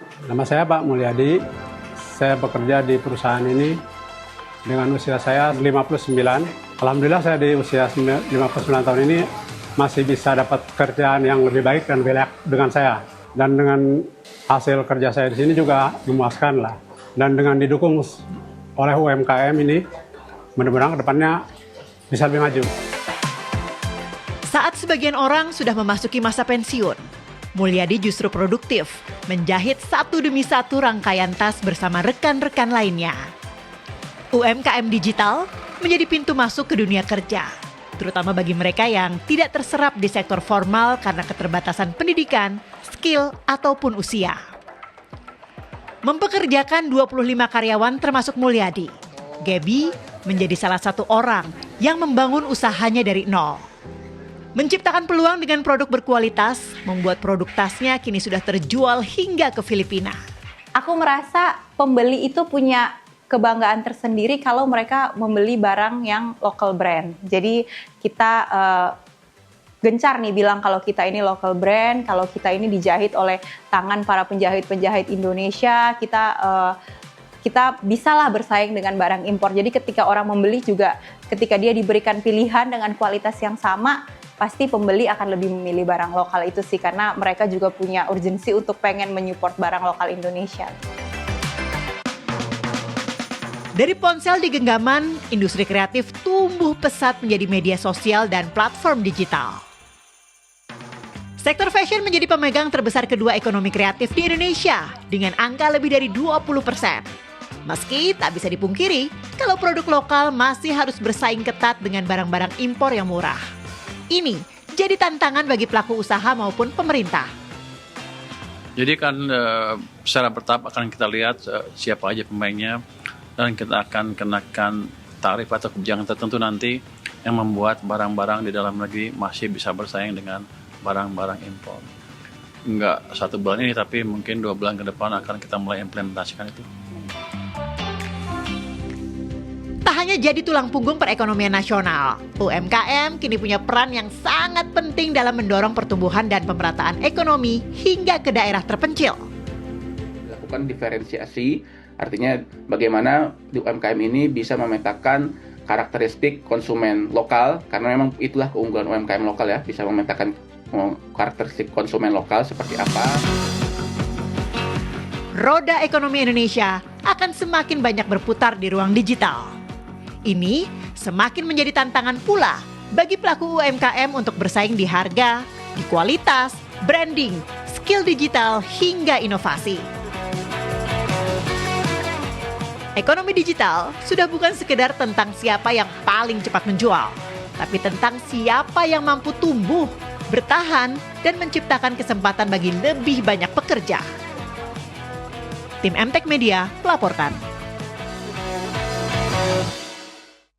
Nama saya Pak Mulyadi. Saya bekerja di perusahaan ini dengan usia saya 59. Alhamdulillah saya di usia 59 tahun ini masih bisa dapat kerjaan yang lebih baik dan lebih layak dengan saya. Dan dengan hasil kerja saya di sini juga memuaskan lah. Dan dengan didukung oleh UMKM ini, mudah-mudahan ke depannya bisa lebih maju. Saat sebagian orang sudah memasuki masa pensiun, Mulyadi justru produktif menjahit satu demi satu rangkaian tas bersama rekan-rekan lainnya. UMKM digital menjadi pintu masuk ke dunia kerja, terutama bagi mereka yang tidak terserap di sektor formal karena keterbatasan pendidikan, skill, ataupun usia. Mempekerjakan 25 karyawan termasuk Mulyadi, Gaby menjadi salah satu orang yang membangun usahanya dari nol. Menciptakan peluang dengan produk berkualitas, membuat produk tasnya kini sudah terjual hingga ke Filipina. Aku merasa pembeli itu punya kebanggaan tersendiri kalau mereka membeli barang yang local brand. Jadi kita gencar nih bilang kalau kita ini local brand, kalau kita ini dijahit oleh tangan para penjahit-penjahit Indonesia, kita bisalah bersaing dengan barang impor. Jadi ketika orang membeli juga, ketika dia diberikan pilihan dengan kualitas yang sama, pasti pembeli akan lebih memilih barang lokal itu sih, karena mereka juga punya urgensi untuk pengen menyupport barang lokal Indonesia. Dari ponsel di genggaman, industri kreatif tumbuh pesat menjadi media sosial dan platform digital. Sektor fashion menjadi pemegang terbesar kedua ekonomi kreatif di Indonesia dengan angka lebih dari 20%. Meski tak bisa dipungkiri kalau produk lokal masih harus bersaing ketat dengan barang-barang impor yang murah. Ini jadi tantangan bagi pelaku usaha maupun pemerintah. Jadi kan secara bertahap akan kita lihat siapa aja pemainnya, dan kita akan kenakan tarif atau kebijakan tertentu nanti yang membuat barang-barang di dalam negeri masih bisa bersaing dengan barang-barang impor. Enggak 1 bulan ini, tapi mungkin 2 bulan ke depan akan kita mulai implementasikan itu. Tak hanya jadi tulang punggung perekonomian nasional, UMKM kini punya peran yang sangat penting dalam mendorong pertumbuhan dan pemerataan ekonomi hingga ke daerah terpencil. Lakukan diferensiasi, artinya bagaimana di UMKM ini bisa memetakan karakteristik konsumen lokal, karena memang itulah keunggulan UMKM lokal ya, bisa memetakan karakteristik konsumen lokal seperti apa. Roda ekonomi Indonesia akan semakin banyak berputar di ruang digital. Ini semakin menjadi tantangan pula bagi pelaku UMKM untuk bersaing di harga, di kualitas, branding, skill digital, hingga inovasi. Ekonomi digital sudah bukan sekedar tentang siapa yang paling cepat menjual, tapi tentang siapa yang mampu tumbuh, bertahan, dan menciptakan kesempatan bagi lebih banyak pekerja. Tim MTech Media melaporkan.